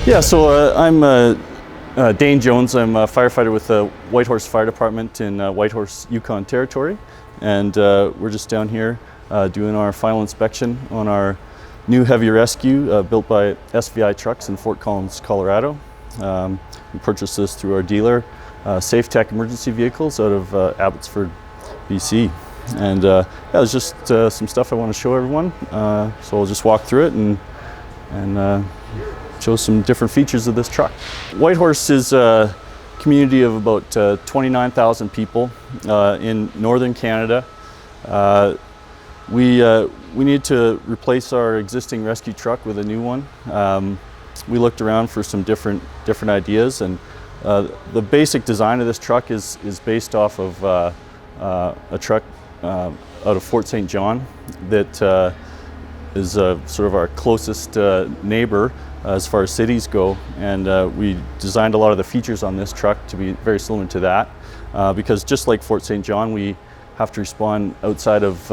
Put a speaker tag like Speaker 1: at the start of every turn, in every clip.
Speaker 1: Yeah, so I'm Dane Jones. I'm a firefighter with the Whitehorse Fire Department in Whitehorse, Yukon territory. And we're just down here doing our final inspection on our new heavy rescue built by SVI Trucks in Fort Collins, Colorado. We purchased this through our dealer, Safe Tech Emergency Vehicles out of Abbotsford, BC. And yeah, there's just some stuff I want to show everyone. So I'll just walk through it and show some different features of this truck. Whitehorse is a community of about 29,000 people in northern Canada. We need to replace our existing rescue truck with a new one. We looked around for some different ideas, and the basic design of this truck is based off of a truck out of Fort St. John that is sort of our closest neighbor as far as cities go, and we designed a lot of the features on this truck to be very similar to that, because just like Fort St. John, we have to respond outside of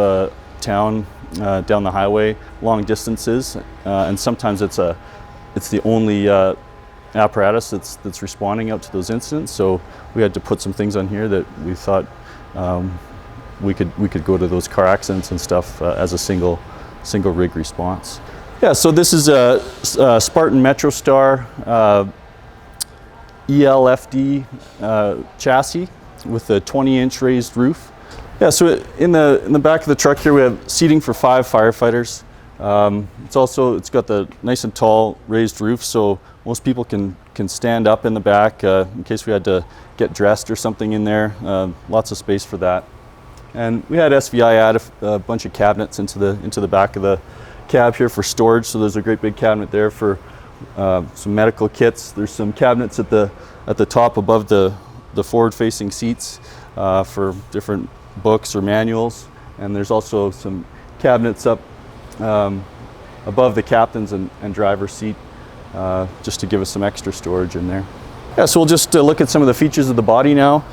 Speaker 1: town, down the highway, long distances, and sometimes it's the only apparatus that's responding out to those incidents. So we had to put some things on here that we thought we could go to those car accidents and stuff as a single rig response. Yeah, so this is a Spartan Metro Star ELFD chassis with a 20-inch raised roof. Yeah, so in the back of the truck here we have seating for 5 firefighters. It's got the nice and tall raised roof, so most people can stand up in the back in case we had to get dressed or something in there. Lots of space for that. And we had SVI add a bunch of cabinets into the back of the cab here for storage. So there's a great big cabinet there for some medical kits. There's some cabinets at the top above the forward-facing seats for different books or manuals. And there's also some cabinets up above the captain's and driver's seat, just to give us some extra storage in there. Yeah, so we'll just look at some of the features of the body now,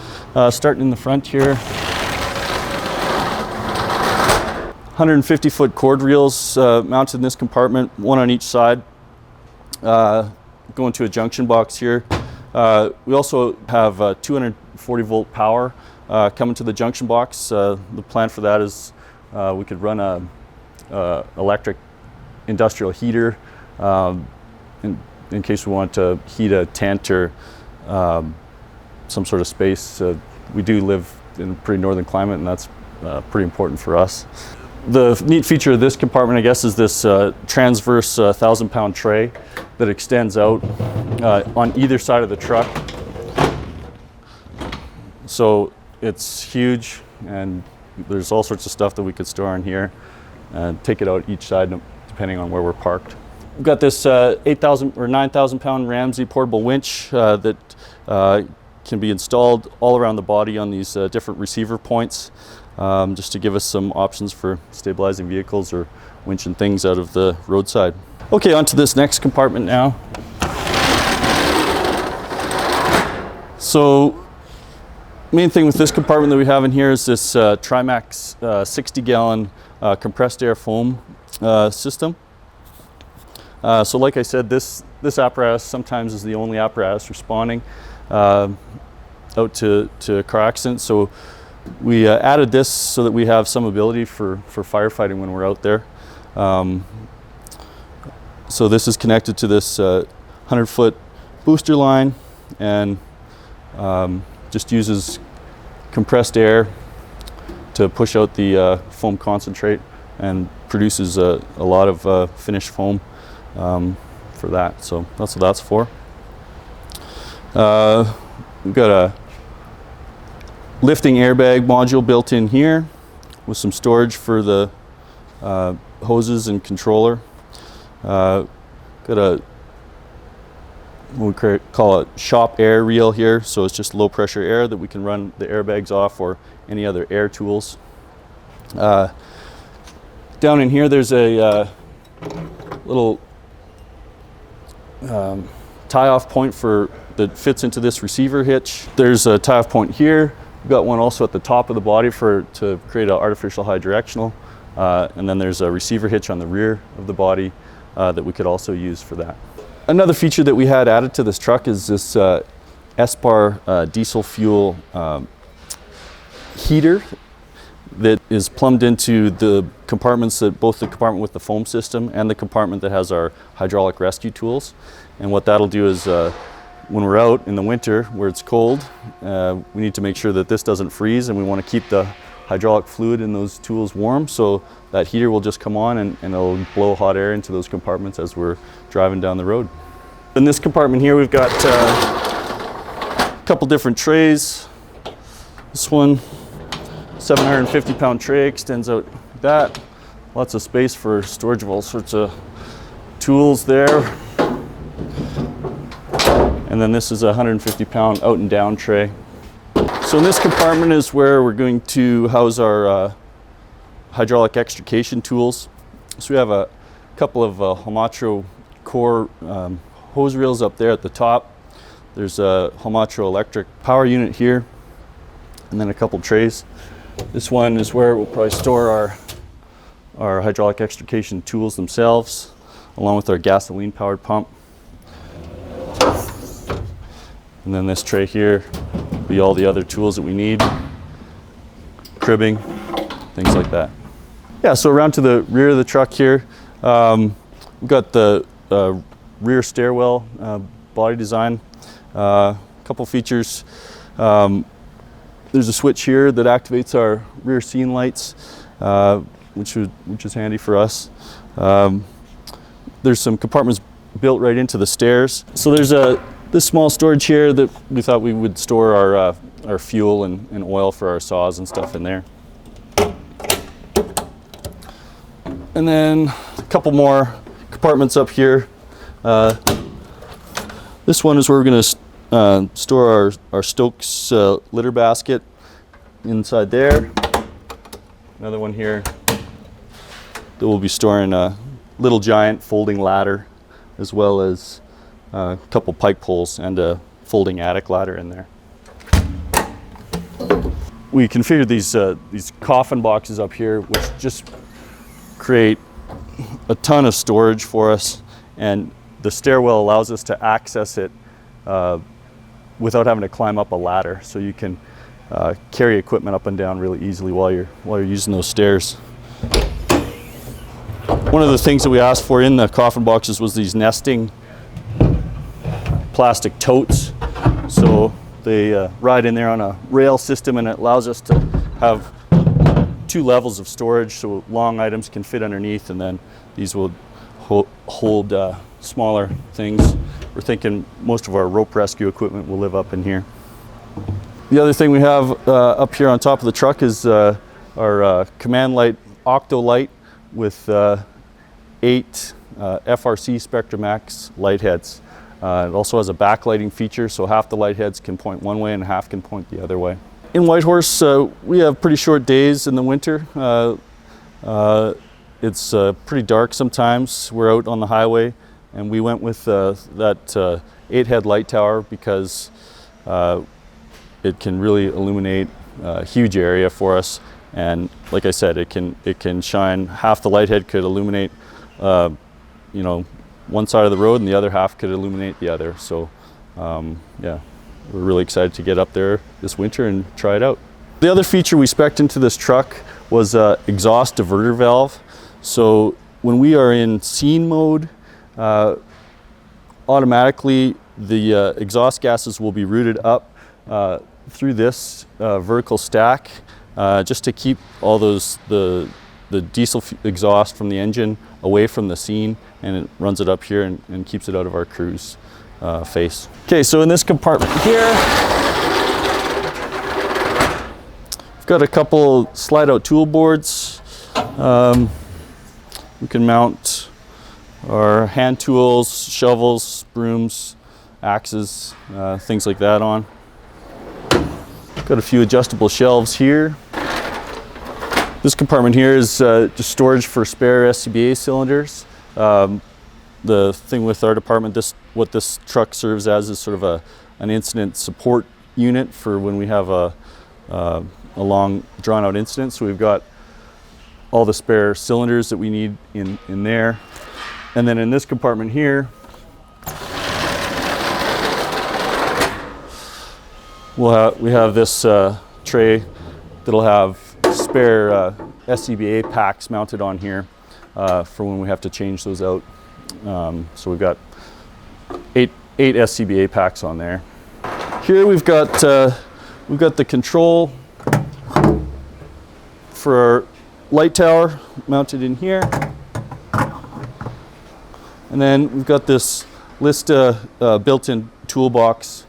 Speaker 1: starting in the front here. 150-foot cord reels mounted in this compartment, one on each side, going to a junction box here. We also have 240-volt power coming to the junction box. The plan for that is we could run a electric industrial heater in case we want to heat a tent or some sort of space. We do live in a pretty northern climate, and that's pretty important for us. The neat feature of this compartment, I guess, is this transverse 1,000-pound tray that extends out on either side of the truck. So it's huge, and there's all sorts of stuff that we could store in here and take it out each side depending on where we're parked. We've got this 8,000 or 9,000-pound Ramsev portable winch that can be installed all around the body on these different receiver points, just to give us some options for stabilizing vehicles or winching things out of the roadside. Okay, on to this next compartment now. So, main thing with this compartment that we have in here is this Trimax 60-gallon compressed air foam system. So like I said, this apparatus sometimes is the only apparatus responding out to a car accident. So we added this so that we have some ability for firefighting when we're out there. So this is connected to this 100-foot booster line, and just uses compressed air to push out the foam concentrate and produces a lot of finished foam for that. So that's what that's for. We've got a lifting airbag module built in here with some storage for the hoses and controller. Got a what we call a shop air reel here, so it's just low pressure air that we can run the airbags off or any other air tools. Down in here there's a little tie-off point that fits into this receiver hitch. There's a tie-off point here. We've got one also at the top of the body to create an artificial high directional, and then there's a receiver hitch on the rear of the body that we could also use for that. Another feature that we had added to this truck is this SPAR diesel fuel heater that is plumbed into the compartments, that both the compartment with the foam system and the compartment that has our hydraulic rescue tools. And what that'll do is when we're out in the winter where it's cold, we need to make sure that this doesn't freeze, and we want to keep the hydraulic fluid in those tools warm, so that heater will just come on and it'll blow hot air into those compartments as we're driving down the road. In this compartment here we've got a couple different trays. This one, 750-pound tray, extends out like that. Lots of space for storage of all sorts of tools there. And then this is a 150-pound out and down tray. So in this compartment is where we're going to house our hydraulic extrication tools. So we have a couple of Hamatro core hose reels up there at the top. There's a Hamatro electric power unit here, and then a couple trays. This one is where we'll probably store our hydraulic extrication tools themselves, along with our gasoline powered pump. And then this tray here will be all the other tools that we need, cribbing, things like that. Yeah, so around to the rear of the truck here, we've got the rear stairwell body design. A couple features. There's a switch here that activates our rear scene lights, which is handy for us. There's some compartments built right into the stairs. So there's this small storage here that we thought we would store our fuel and oil for our saws and stuff in there. And then a couple more compartments up here. This one is where we're going to store our Stokes litter basket inside there. Another one here that we'll be storing a Little Giant folding ladder, as well as a couple pike poles and a folding attic ladder in there. We configured these coffin boxes up here, which just create a ton of storage for us, and the stairwell allows us to access it without having to climb up a ladder, so you can carry equipment up and down really easily while you're using those stairs. One of the things that we asked for in the coffin boxes was these nesting plastic totes. So they ride in there on a rail system, and it allows us to have 2 levels of storage, so long items can fit underneath, and then these will hold smaller things. We're thinking most of our rope rescue equipment will live up in here. The other thing we have up here on top of the truck is our command light octo light with 8 FRC Spectrum Max light heads. It also has a backlighting feature, so half the light heads can point one way and half can point the other way. In Whitehorse, we have pretty short days in the winter. It's pretty dark sometimes. We're out on the highway, and we went with that 8-head light tower because it can really illuminate a huge area for us. And like I said, it can shine. Half the light head could illuminate, one side of the road, and the other half could illuminate the other. So, yeah, we're really excited to get up there this winter and try it out. The other feature we spec'd into this truck was exhaust diverter valve. So when we are in scene mode, automatically the exhaust gases will be routed up through this vertical stack, just to keep all the diesel exhaust from the engine away from the scene, and it runs it up here and keeps it out of our cruise face. Okay, so in this compartment here, we've got a couple slide out tool boards. We can mount our hand tools, shovels, brooms, axes, things like that on. Got a few adjustable shelves here. This compartment here is just storage for spare SCBA cylinders. The thing with our department, what this truck serves as is sort of an incident support unit for when we have a long drawn out incident. So we've got all the spare cylinders that we need in there. And then in this compartment here, we have this tray that'll have spare SCBA packs mounted on here for when we have to change those out. So we've got eight SCBA packs on there. Here we've got the control for our light tower mounted in here, and then we've got this Lista built-in toolbox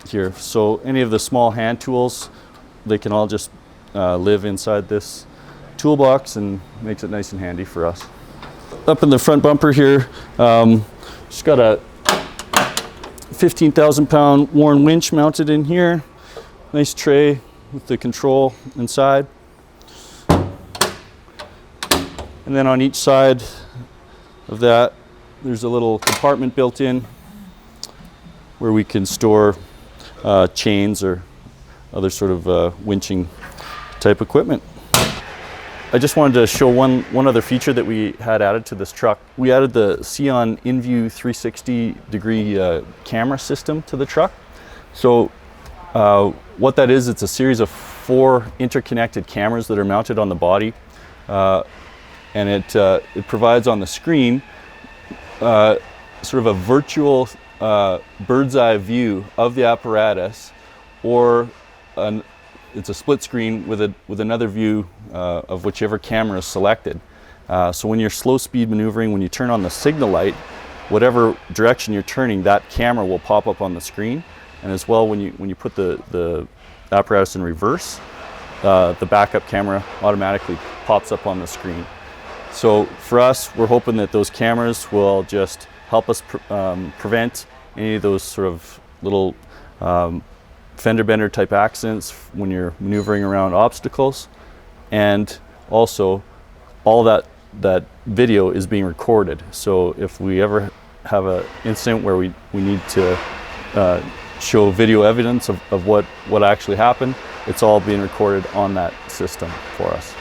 Speaker 1: here. So any of the small hand tools, they can all just live inside this toolbox, and makes it nice and handy for us. Up in the front bumper here, just got a 15,000-pound Warren winch mounted in here. Nice tray with the control inside. And then on each side of that, there's a little compartment built in where we can store chains or other sort of winching type equipment. I just wanted to show one other feature that we had added to this truck. We added the Xeon InView 360-degree camera system to the truck. So what that is, it's a series of 4 interconnected cameras that are mounted on the body, and it provides on the screen sort of a virtual bird's eye view of the apparatus, or it's a split screen with another view of whichever camera is selected. So when you're slow speed maneuvering, when you turn on the signal light, whatever direction you're turning, that camera will pop up on the screen. And as well, when you put the apparatus in reverse, the backup camera automatically pops up on the screen. So for us, we're hoping that those cameras will just help us prevent any of those sort of little fender bender type accidents when you're maneuvering around obstacles, and also all that video is being recorded. So if we ever have an incident where we need to show video evidence of what actually happened, it's all being recorded on that system for us.